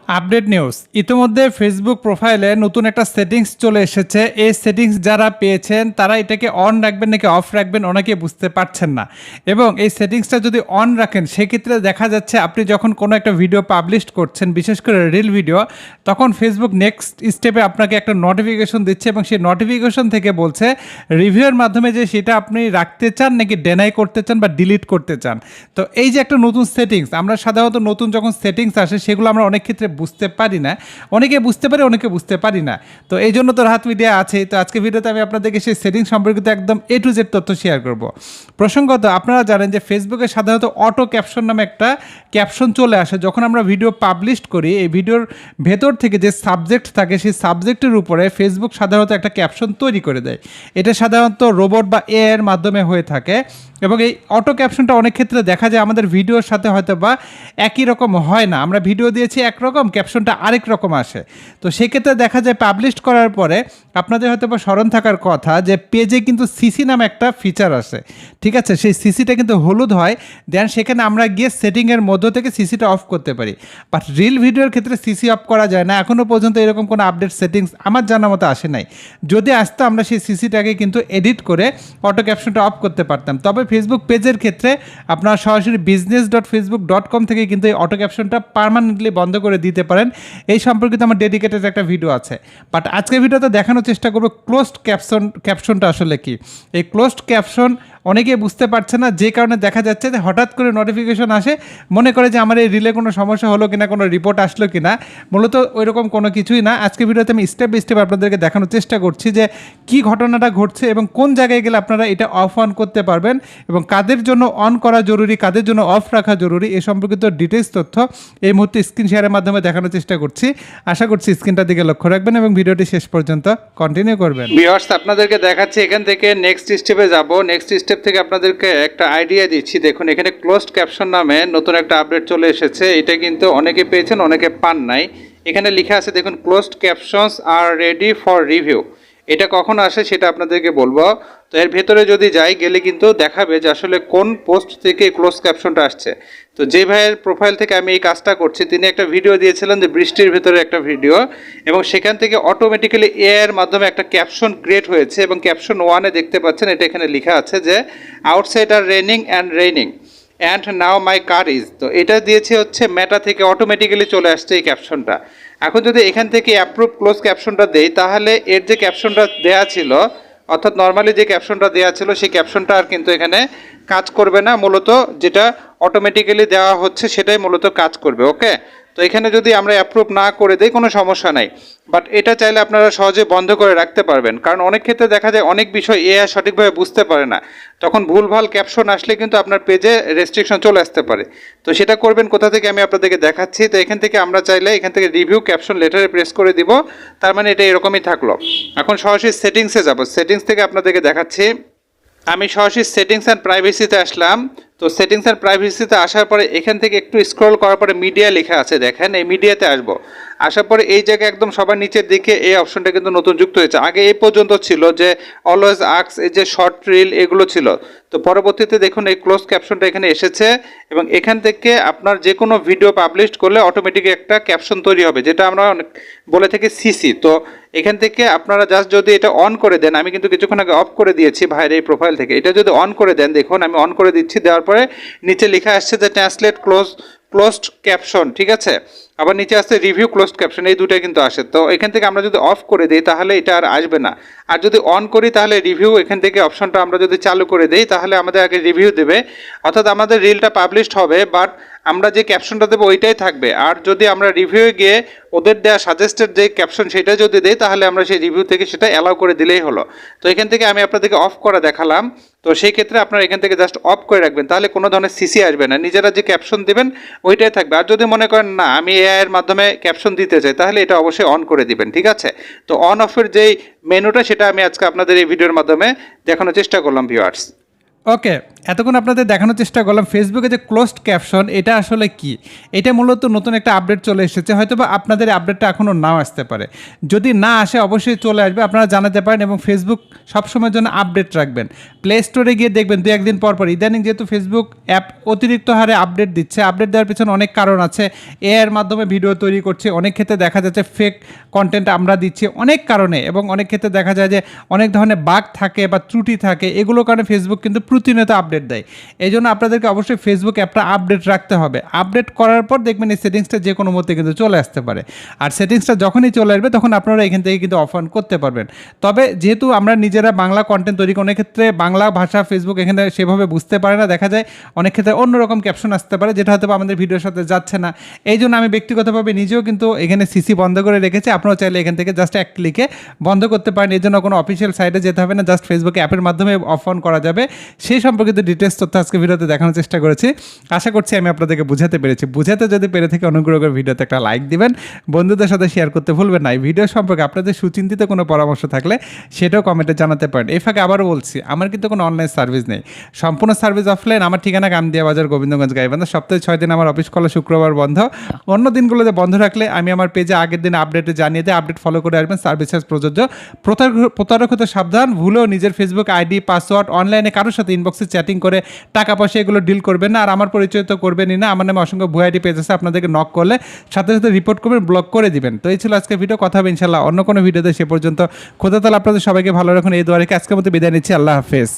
Update news ইতিমধ্যে Facebook প্রোফাইলে নতুন একটা সেটিংস চলে এসেছে। এই সেটিংস যারা পেয়েছেন তারা এটাকে অন রাখবেন নাকি অফ রাখবেন অনেকে বুঝতে পারছেন না। এবং এই সেটিংসটা যদি অন রাখেন সেক্ষেত্রে দেখা যাচ্ছে আপনি যখন কোনো একটা ভিডিও পাবলিশ করছেন, বিশেষ করে রিল ভিডিও, তখন ফেসবুক নেক্সট স্টেপে আপনাকে একটা নোটিফিকেশন দিচ্ছে এবং সেই নোটিফিকেশন থেকে বলছে রিভিউয়ের মাধ্যমে যে সেটা আপনি রাখতে চান নাকি ডেনাই করতে চান বা ডিলিট করতে চান। তো এই যে একটা নতুন সেটিংস, আমরা সাধারণত নতুন যখন সেটিংস আসে সেগুলো আমরা অনেক ক্ষেত্রে বুঝতে পারি না, অনেকে বুঝতে পারে অনেকে বুঝতে পারি না। তো এই জন্য তো রাহাত মিডিয়া আছে। তো আজকে ভিডিওতে আমি আপনাদেরকে সেই সেটিংস সম্পর্কিত একদম A to Z তথ্য শেয়ার করব। প্রসঙ্গত আপনারা জানেন যে ফেসবুকে সাধারণত অটো ক্যাপশন নামে একটা ক্যাপশন চলে আসে যখন আমরা ভিডিও পাবলিশ করি। এই ভিডিওর ভেতর থেকে যে সাবজেক্ট থাকে সেই সাবজেক্টের উপরে ফেসবুক সাধারণত একটা ক্যাপশন তৈরি করে দেয়। এটা সাধারণত রোবট বা AI এর মাধ্যমে হয়ে থাকে এবং এই অটো ক্যাপশনটা অনেক ক্ষেত্রে দেখা যায় আমাদের ভিডিওর সাথে হয়তো বা একই রকম হয় না। আমরা ভিডিও দিয়েছি একরকম, ক্যাপশনটা আরেক রকম আসে। তো সেক্ষেত্রে দেখা যায় পাবলিশ করার পরে আপনাদের হয়তো বা স্মরণ থাকার কথা যে পেজে কিন্তু সিসি নামে একটা ফিচার আসে, ঠিক আছে? সেই সিসিটা কিন্তু হলুদ হয়, দেন সেখানে আমরা গিয়ে সেটিংয়ের মধ্য থেকে সিসিটা অফ করতে পারি। বাট রিল ভিডিওর ক্ষেত্রে সিসি অফ করা যায় না। এখনও পর্যন্ত এরকম কোনো আপডেট সেটিংস আমার জানা মতো আসে নাই। যদি আসতো আমরা সেই সিসিটাকে কিন্তু এডিট করে অটো ক্যাপশনটা অফ করতে পারতাম। তবে ফেসবুক পেজের ক্ষেত্রে আপনারা সরাসরি business.facebook.com থেকে কিন্তু এই অটো ক্যাপশনটা পার্মানেন্টলি বন্ধ করে দিতে পারেন। এই সম্পর্কিত আমার ডেডিকেটেড একটা ভিডিও আছে। বাট আজকের ভিডিওতে দেখানোর চেষ্টা করবো ক্লোজড ক্যাপশনটা আসলে কি। এই ক্লোজড ক্যাপশন অনেকেই বুঝতে পারছে না, যে কারণে দেখা যাচ্ছে যে হঠাৎ করে নোটিফিকেশন আসে, মনে করে যে আমার এই রিলে কোনো সমস্যা হলো কিনা, কোনো রিপোর্ট আসলো কিনা। মূলত ওইরকম কোনো কিছুই না। আজকে ভিডিওতে আমি স্টেপ বাই স্টেপ আপনাদেরকে দেখানোর চেষ্টা করছি যে কী ঘটনাটা ঘটছে এবং কোন জায়গায় গেলে আপনারা এটা অফ অন করতে পারবেন এবং কাদের জন্য অন করা জরুরি, কাদের জন্য অফ রাখা জরুরি, এ সম্পর্কিত ডিটেলস তথ্য এই মুহূর্তে স্ক্রিন শেয়ারের মাধ্যমে দেখানোর চেষ্টা করছি। আশা করছি স্ক্রিনটার দিকে লক্ষ্য রাখবেন এবং ভিডিওটি শেষ পর্যন্ত কন্টিনিউ করবেন। ভিউয়ার্স, আপনাদেরকে দেখাচ্ছি এখান থেকে নেক্সট স্টেপে যাব। নেক্সট স্টেপ থেকে আপনাদেরকে একটা আইডিয়া দিচ্ছি। দেখুন এখানে ক্লোজড ক্যাপশন নামে নতুন একটা আপডেট চলে এসেছে। এটা কিন্তু অনেকে পেয়েছেন, অনেকে পান নাই। এখানে লেখা আছে দেখুন, closed captions are ready for review. এটা কখন আসে সেটা আপনাদেরকে বলবো। তো এর ভেতরে যদি যাই গেলে কিন্তু দেখাবে যে আসলে কোন পোস্ট থেকে ক্লোজ ক্যাপশনটা আসছে। তো যে ভাইয়ের প্রোফাইল থেকে আমি এই কাজটা করছি তিনি একটা ভিডিও দিয়েছিলেন যে বৃষ্টির ভেতরে একটা ভিডিও, এবং সেখান থেকে অটোমেটিক্যালি AI এর মাধ্যমে একটা ক্যাপশন ক্রিয়েট হয়েছে এবং ক্যাপশন 1-এ দেখতে পাচ্ছেন এটা এখানে লেখা আছে যে outside are raining and now my car is. তো এটা দিয়েছে হচ্ছে মেটা থেকে, অটোমেটিক্যালি চলে আসছে এই ক্যাপশনটা। এখন যদি এখান থেকে অ্যাপ্রুভ ক্লোজ ক্যাপশনটা দেই তাহলে এর যে ক্যাপশনটা দেয়া ছিল, অর্থাৎ নর্মালি যে ক্যাপশনটা দেওয়া ছিল সেই ক্যাপশনটা আর কিন্তু এখানে কাজ করবে না। মূলত যেটা অটোমেটিক্যালি দেওয়া হচ্ছে সেটাই মূলত কাজ করবে। ওকে, তো এখানে যদি আমরা অ্যাপ্রুভ না করে দিই কোনো সমস্যা নাই, বাট এটা চাইলে আপনারা সহজে বন্ধ করে রাখতে পারবেন। কারণ অনেক ক্ষেত্রে দেখা যায় অনেক বিষয় AI সঠিকভাবে বুঝতে পারে না, তখন ভুলভাল ক্যাপশন আসলে কিন্তু আপনার পেজে রেস্ট্রিকশন চলে আসতে পারে। তো সেটা করবেন কোথা থেকে আমি আপনাদেরকে দেখাচ্ছি। তো এখান থেকে আমরা চাইলে এখান থেকে রিভিউ ক্যাপশন লেটারে প্রেস করে দিব, তার মানে এটা এরকমই থাকলো। এখন সরাসরি সেটিংসে যাব। সেটিংস থেকে আপনাদেরকে দেখাচ্ছি। আমি সরাসরি সেটিংস অ্যান্ড প্রাইভেসিতে আসলাম। তো সেটিংস অ্যান্ড প্রাইভেসিতে আসার পরে এখান থেকে একটু স্ক্রল করার পরে মিডিয়া লেখা আছে, দেখেন এই মিডিয়াতে আসবো। আসার পরে এই জায়গায় একদম সবার নিচের দিকে এই অপশনটা কিন্তু নতুন যুক্ত হয়েছে। আগে এই পর্যন্ত ছিল যে অলওয়েজ আক্স, এই যে শর্ট রিল এগুলো ছিল। তো পরবর্তীতে দেখুন এই ক্লোজ ক্যাপশনটা এখানে এসেছে এবং এখান থেকে আপনার যে কোনো ভিডিও পাবলিশ করলে অটোমেটিক একটা ক্যাপশন তৈরি হবে, যেটা আমরা অনেক বলে থাকি সিসি। তো এখান থেকে আপনারা জাস্ট যদি এটা অন করে দেন, আমি কিন্তু কিছুক্ষণ আগে অফ করে দিয়েছি ভাইয়ের এই প্রোফাইল থেকে, এটা যদি অন করে দেন, দেখুন আমি অন করে দিচ্ছি, দেওয়ার পরে নিচে লেখা আসছে যে ট্রান্সলেট ক্লোজড ক্যাপশন, ঠিক আছে? আবার নিচে আসছে রিভিউ ক্লোজড ক্যাপশন, এই দুটোই কিন্তু আসে। তো এখান থেকে আমরা যদি অফ করে দিই তাহলে এটা আর আসবে না, আর যদি অন করি তাহলে রিভিউ এখান থেকে অপশনটা আমরা যদি চালু করে দিই তাহলে আমাদের আগে রিভিউ দেবে, অর্থাৎ আমাদের রিলটা পাবলিশড হবে বাট আমরা যে ক্যাপশনটা দেবো ওইটাই থাকবে। আর যদি আমরা রিভিউয়ে গিয়ে ওদের দেওয়া সাজেস্টেড যে ক্যাপশন সেটা যদি দেই তাহলে আমরা সেই রিভিউ থেকে সেটা অ্যালাউ করে দিলেই হলো। তো এখান থেকে আমি আপনাদেরকে অফ করা দেখালাম। তো সেই ক্ষেত্রে আপনারা এখান থেকে জাস্ট অফ করে রাখবেন, তাহলে কোনো ধরনের সিসি আসবে না, নিজেরা যে ক্যাপশন দেবেন ওইটাই থাকবে। আর যদি মনে করেন না আমি AI এর মাধ্যমে ক্যাপশন দিতে চাই তাহলে এটা অবশ্যই অন করে দিবেন, ঠিক আছে? তো অন অফের যেই মেনুটা সেটা আমি আজকে আপনাদের এই ভিডিওর মাধ্যমে দেখানোর চেষ্টা করলাম ভিউয়ার্স। ওকে, এতক্ষণ আপনাদের দেখানোর চেষ্টা করলাম ফেসবুকে যে ক্লোজড ক্যাপশন এটা আসলে কি। এটা মূলত নতুন একটা আপডেট চলে এসেছে, হয়তো বা আপনাদের আপডেটটা এখনও নাও আসতে পারে। যদি না আসে অবশ্যই চলে আসবে, আপনারা জানাতে পারেন। এবং ফেসবুক সবসময়ের জন্য আপডেট রাখবেন। প্লে স্টোরে গিয়ে দেখবেন দু একদিন পর পর, ইদানিং যেহেতু ফেসবুক অ্যাপ অতিরিক্ত হারে আপডেট দিচ্ছে, আপডেট দেওয়ার পিছনে অনেক কারণ আছে। এর মাধ্যমে ভিডিও তৈরি করছে, অনেক ক্ষেত্রে দেখা যাচ্ছে ফেক কন্টেন্ট আমরা দিচ্ছি অনেক কারণে, এবং অনেক ক্ষেত্রে দেখা যায় যে অনেক ধরনের বাগ থাকে বা ত্রুটি থাকে, এগুলোর কারণে ফেসবুক কিন্তু প্রতিনিয়ত আপডেট দেয়। এই জন্য আপনাদেরকে অবশ্যই ফেসবুক অ্যাপটা আপডেট রাখতে হবে। আপডেট করার পর দেখবেন এই সেটিংসটা যে কোনো মধ্যে কিন্তু চলে আসতে পারে। আর সেটিংসটা যখনই চলে আসবে তখন আপনারা এখান থেকে কিন্তু অফ অন করতে পারবেন। তবে যেহেতু আমরা নিজেরা বাংলা কন্টেন্ট তৈরি করি, অনেক ক্ষেত্রে বাংলা ভাষা ফেসবুক এখানে সেভাবে বুঝতে পারে না, দেখা যায় অনেক ক্ষেত্রে অন্যরকম ক্যাপশন আসতে পারে যেটা হয়তো আমাদের ভিডিওর সাথে যাচ্ছে না। এই জন্য আমি ব্যক্তিগতভাবে নিজেও কিন্তু এখানে সিসি বন্ধ করে রেখেছি। আপনারাও চাইলে এখান থেকে জাস্ট এক ক্লিকে বন্ধ করতে পারেন। এর জন্য কোনো অফিসিয়াল সাইটে যেতে হবে না, জাস্ট ফেসবুক অ্যাপের মাধ্যমে অফ অন করা যাবে। সেই সম্পর্কিত ডিটেলস তথ্য আজকে ভিডিওতে দেখানোর চেষ্টা করেছি। আশা করছি আমি আপনাদেরকে বুঝাতে পেরেছি। বুঝাতে যদি পেরে থেকে অনুগ্রহ করে ভিডিওতে একটা লাইক দিবেন, বন্ধুদের সাথে শেয়ার করতে ভুলবেন না। এই ভিডিও সম্পর্কে আপনাদের সুচিন্তিত কোনো পরামর্শ থাকলে সেটাও কমেন্টে জানাতে পারেন। এই ফাঁকে আবারও বলছি, আমার কিন্তু কোনো অনলাইন সার্ভিস নেই, সম্পূর্ণ সার্ভিস অফলাইন। আমার ঠিকানা গামদিয়া বাজার, গোবিন্দগঞ্জ, গাইবান্ধা। সপ্তাহে 6 দিন আমার অফিস খোলা, শুক্রবার বন্ধ। অন্য দিনগুলোতে বন্ধ রাখলে আমি আমার পেজে আগের দিন আপডেটে জানিয়ে দিই, আপডেট ফলো করে আসবেন। সার্ভিস চার্জ প্রযোজ্য। প্রতারক হতে সাবধান। ভুলেও নিজের ফেসবুক আইডি, পাসওয়ার্ড অনলাইনে কারোর সাথে ইনবক্সে চ্যাটিং করে টাকা পয়সা এগুলো ডিল করবেন না। আর আমার পরিচয় তো করবেনই না। আমার নামে অসংখ্য ভুয়া আইডি পেজ আছে, আপনাদেরকে নক করলে সাথে সাথে রিপোর্ট করবেন, ব্লক করে দিবেন। তো এই ছিল আজকে ভিডিও। কথা হবে ইনশাল্লাহ অন্য কোনো ভিডিওতে। সে পর্যন্ত খোদা তাআলা আপনাদের সবাইকে ভালো রাখুন এই দোয়া রেখে আজকের মতো বিদায় নিচ্ছি। আল্লাহ হাফেজ।